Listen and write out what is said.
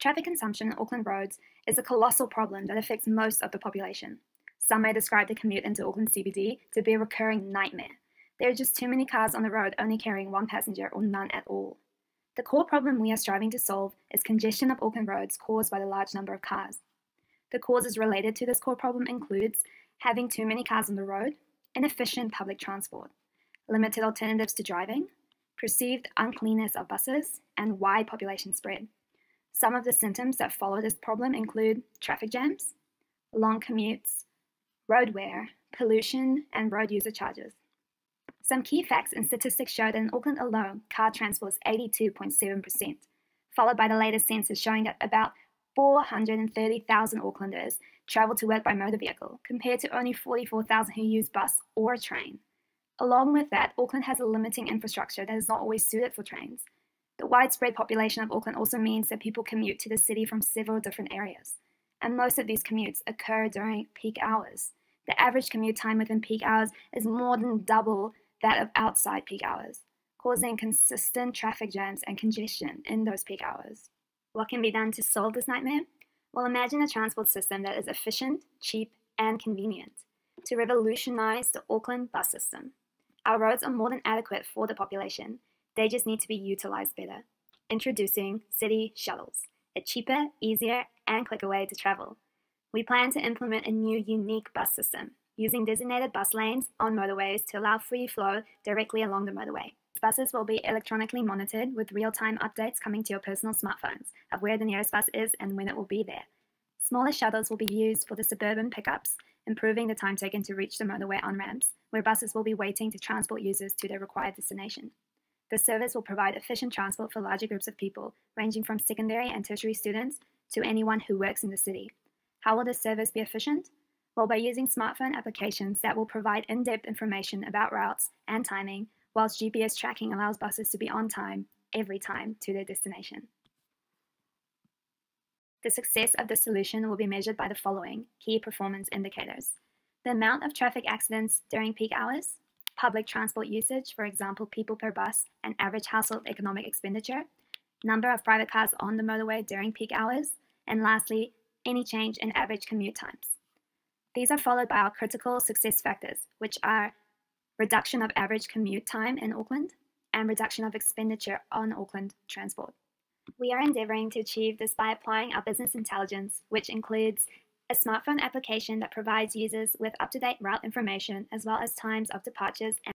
Traffic consumption on Auckland roads is a colossal problem that affects most of the population. Some may describe the commute into Auckland CBD to be a recurring nightmare. There are just too many cars on the road only carrying one passenger or none at all. The core problem we are striving to solve is congestion of Auckland roads caused by the large number of cars. The causes related to this core problem includes having too many cars on the road, inefficient public transport, limited alternatives to driving, perceived uncleanness of buses, and wide population spread. Some of the symptoms that follow this problem include traffic jams, long commutes, road wear, pollution, and road user charges. Some key facts and statistics show that in Auckland alone, car transport is 82.7%, followed by the latest census showing that about 430,000 Aucklanders travel to work by motor vehicle, compared to only 44,000 who use bus or train. Along with that, Auckland has a limiting infrastructure that is not always suited for trains. The widespread population of Auckland also means that people commute to the city from several different areas, and most of these commutes occur during peak hours. The average commute time within peak hours is more than double that of outside peak hours, causing consistent traffic jams and congestion in those peak hours. What can be done to solve this nightmare? Well, imagine a transport system that is efficient, cheap, and convenient to revolutionize the Auckland bus system. Our roads are more than adequate for the population. They just need to be utilized better. Introducing City Shuttles, a cheaper, easier, and quicker way to travel. We plan to implement a new unique bus system, using designated bus lanes on motorways to allow free flow directly along the motorway. Buses will be electronically monitored with real-time updates coming to your personal smartphones of where the nearest bus is and when it will be there. Smaller shuttles will be used for the suburban pickups, improving the time taken to reach the motorway on-ramps, where buses will be waiting to transport users to their required destination. The service will provide efficient transport for larger groups of people, ranging from secondary and tertiary students to anyone who works in the city. How will this service be efficient? Well, by using smartphone applications that will provide in-depth information about routes and timing, whilst GPS tracking allows buses to be on time, every time, to their destination. The success of the solution will be measured by the following key performance indicators: the amount of traffic accidents during peak hours, public transport usage, for example, people per bus and average household economic expenditure, number of private cars on the motorway during peak hours, and lastly, any change in average commute times. These are followed by our critical success factors, which are reduction of average commute time in Auckland and reduction of expenditure on Auckland transport. We are endeavouring to achieve this by applying our business intelligence, which includes a smartphone application that provides users with up-to-date route information as well as times of departures and